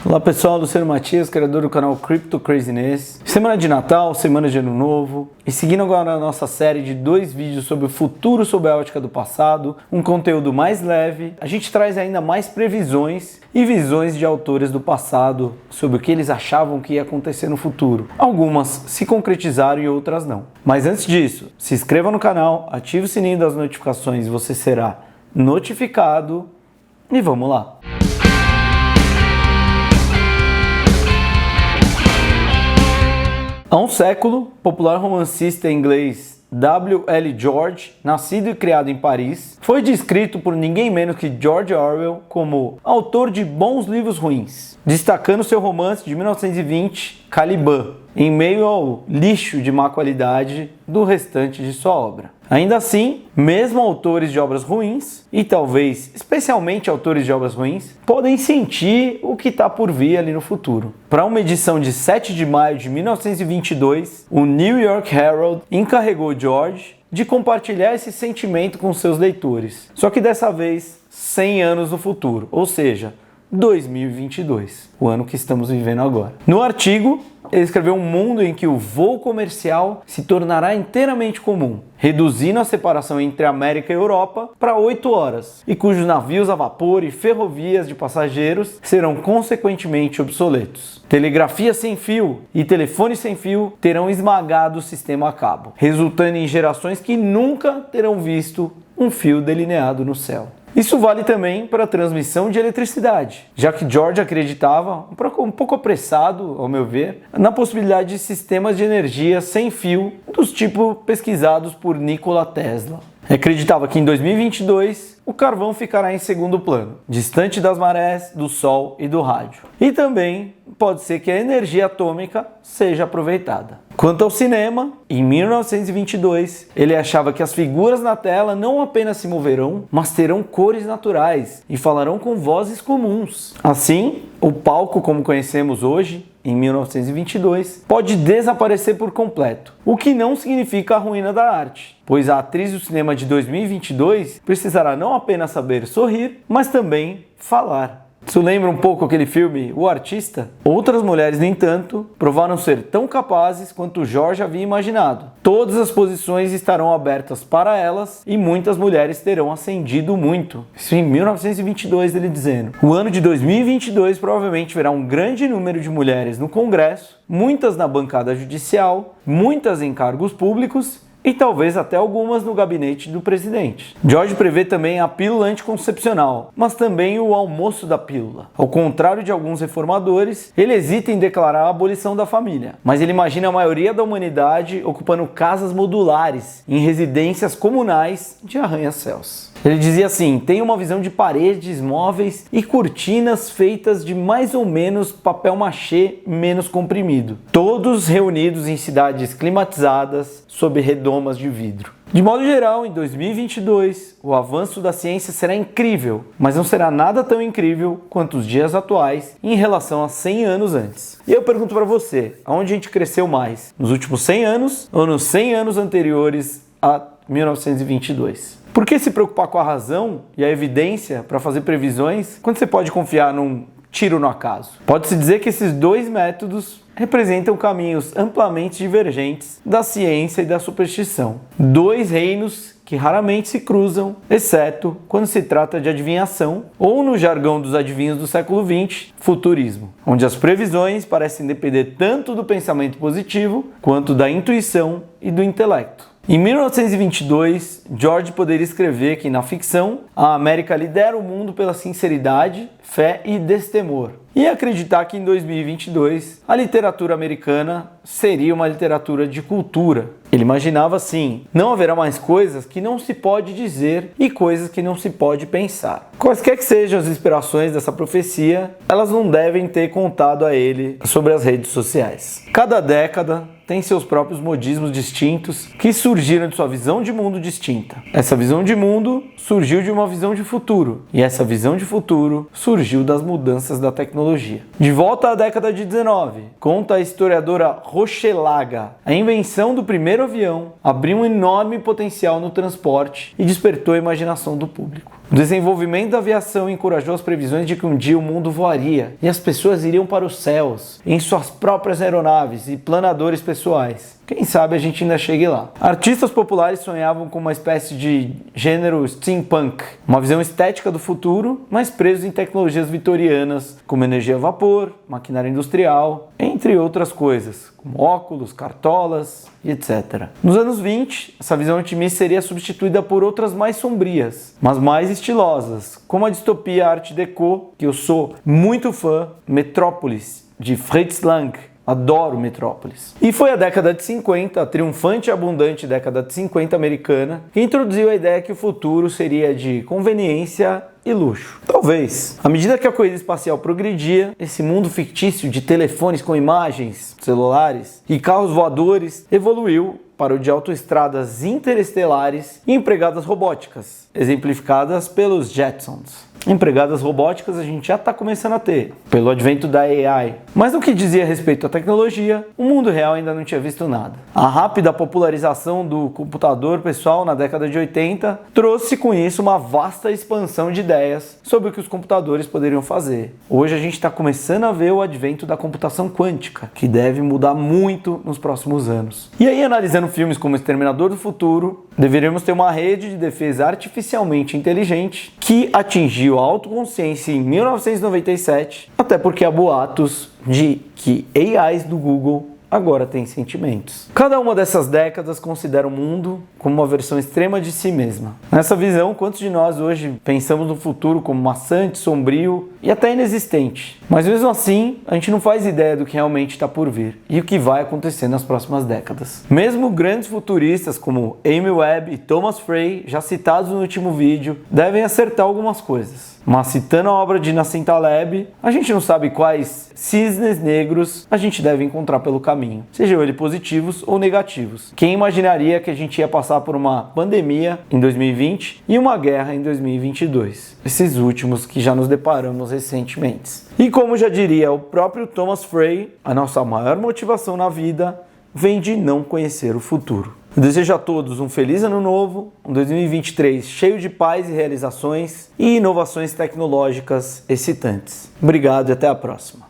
Olá pessoal, Luciano Matias, criador do canal Crypto Craziness. Semana de Natal, semana de Ano Novo. E seguindo agora a nossa série de 2 vídeos sobre o futuro sob a ótica do passado, um conteúdo mais leve, a gente traz ainda mais previsões e visões de autores do passado sobre o que eles achavam que ia acontecer no futuro. Algumas se concretizaram e outras não. Mas antes disso, se inscreva no canal, ative o sininho das notificações e você será notificado. E vamos lá! Há um século, o popular romancista inglês W. L. George, nascido e criado em Paris, foi descrito por ninguém menos que George Orwell como autor de bons livros ruins, destacando seu romance de 1920, Caliban, em meio ao lixo de má qualidade do restante de sua obra. Ainda assim, mesmo autores de obras ruins, e talvez especialmente autores de obras ruins, podem sentir o que está por vir ali no futuro. Para uma edição de 7 de maio de 1922, o New York Herald encarregou George de compartilhar esse sentimento com seus leitores, só que dessa vez 100 anos no futuro, ou seja, 2022, o ano que estamos vivendo agora. No artigo, ele escreveu um mundo em que o voo comercial se tornará inteiramente comum, reduzindo a separação entre América e Europa para 8 horas, e cujos navios a vapor e ferrovias de passageiros serão consequentemente obsoletos. Telegrafia sem fio e telefone sem fio terão esmagado o sistema a cabo, resultando em gerações que nunca terão visto um fio delineado no céu. Isso vale também para a transmissão de eletricidade, já que George acreditava, um pouco apressado, ao meu ver, na possibilidade de sistemas de energia sem fio dos tipos pesquisados por Nikola Tesla. Acreditava que em 2022 o carvão ficará em segundo plano, distante das marés, do sol e do rádio. E também pode ser que a energia atômica seja aproveitada. Quanto ao cinema, em 1922, ele achava que as figuras na tela não apenas se moverão, mas terão cores naturais e falarão com vozes comuns. Assim, o palco como conhecemos hoje, em 1922, pode desaparecer por completo, o que não significa a ruína da arte, pois a atriz do cinema de 2022 precisará não apenas saber sorrir, mas também falar. Isso lembra um pouco aquele filme O Artista? Outras mulheres, no entanto, provaram ser tão capazes quanto George havia imaginado. Todas as posições estarão abertas para elas e muitas mulheres terão ascendido muito. Isso em 1922, ele dizendo. O ano de 2022 provavelmente verá um grande número de mulheres no Congresso, muitas na bancada judicial, muitas em cargos públicos e talvez até algumas no gabinete do presidente. George prevê também a pílula anticoncepcional, mas também o almoço da pílula. Ao contrário de alguns reformadores, ele hesita em declarar a abolição da família, mas ele imagina a maioria da humanidade ocupando casas modulares em residências comunais de arranha-céus. Ele dizia assim: tem uma visão de paredes, móveis e cortinas feitas de mais ou menos papel machê menos comprimido, todos reunidos em cidades climatizadas sob redomas de vidro. De modo geral, em 2022, o avanço da ciência será incrível, mas não será nada tão incrível quanto os dias atuais em relação a 100 anos antes. E eu pergunto para você, aonde a gente cresceu mais? Nos últimos 100 anos ou nos 100 anos anteriores a 1922? Por que se preocupar com a razão e a evidência para fazer previsões quando você pode confiar num tiro no acaso? Pode-se dizer que esses dois métodos representam caminhos amplamente divergentes da ciência e da superstição. Dois reinos que raramente se cruzam, exceto quando se trata de adivinhação ou, no jargão dos adivinhos do século XX, futurismo, onde as previsões parecem depender tanto do pensamento positivo quanto da intuição e do intelecto. Em 1922, George poderia escrever que, na ficção, a América lidera o mundo pela sinceridade, fé e destemor, e acreditar que em 2022 a literatura americana seria uma literatura de cultura. Ele imaginava assim: não haverá mais coisas que não se pode dizer e coisas que não se pode pensar. Quaisquer que sejam as inspirações dessa profecia, elas não devem ter contado a ele sobre as redes sociais. Cada década tem seus próprios modismos distintos que surgiram de sua visão de mundo distinta. Essa visão de mundo surgiu de uma visão de futuro, e essa visão de futuro surgiu das mudanças da tecnologia. De volta à década de 19, conta a historiadora Rochelaga, a invenção do primeiro avião abriu um enorme potencial no transporte e despertou a imaginação do público. O desenvolvimento da aviação encorajou as previsões de que um dia o mundo voaria e as pessoas iriam para os céus em suas próprias aeronaves e planadores pessoais. Quem sabe a gente ainda chegue lá. Artistas populares sonhavam com uma espécie de gênero steampunk, uma visão estética do futuro, mas presos em tecnologias vitorianas, como energia a vapor, maquinária industrial, entre outras coisas, como óculos, cartolas e etc. Nos anos 20, essa visão otimista seria substituída por outras mais sombrias, mas mais estilosas, como a distopia Art Deco, que eu sou muito fã, Metrópolis, de Fritz Lang. Adoro Metrópolis. E foi a década de 50, a triunfante e abundante década de 50 americana, que introduziu a ideia que o futuro seria de conveniência e luxo. Talvez, à medida que a corrida espacial progredia, esse mundo fictício de telefones com imagens, celulares e carros voadores evoluiu para o de autoestradas interestelares e empregadas robóticas, exemplificadas pelos Jetsons. Empregadas robóticas a gente já está começando a ter, pelo advento da AI. Mas no que dizia respeito à tecnologia, o mundo real ainda não tinha visto nada. A rápida popularização do computador pessoal na década de 80 trouxe com isso uma vasta expansão de ideias sobre o que os computadores poderiam fazer. Hoje a gente está começando a ver o advento da computação quântica, que deve mudar muito nos próximos anos. E aí, analisando filmes como Exterminador do Futuro, deveríamos ter uma rede de defesa artificialmente inteligente que atingiu a autoconsciência em 1997, até porque há boatos de que AIs do Google agora têm sentimentos. Cada uma dessas décadas considera o mundo como uma versão extrema de si mesma. Nessa visão, quantos de nós hoje pensamos no futuro como maçante, sombrio e até inexistente? Mas mesmo assim, a gente não faz ideia do que realmente está por vir e o que vai acontecer nas próximas décadas. Mesmo grandes futuristas como Amy Webb e Thomas Frey, já citados no último vídeo, devem acertar algumas coisas. Mas citando a obra de Nassim Taleb, a gente não sabe quais cisnes negros a gente deve encontrar pelo caminho, sejam eles positivos ou negativos. Quem imaginaria que a gente ia passar por uma pandemia em 2020 e uma guerra em 2022? Esses últimos que já nos deparamos recentemente. E como já diria o próprio Thomas Frey, a nossa maior motivação na vida vem de não conhecer o futuro. Eu desejo a todos um feliz ano novo, um 2023 cheio de paz e realizações e inovações tecnológicas excitantes. Obrigado e até a próxima.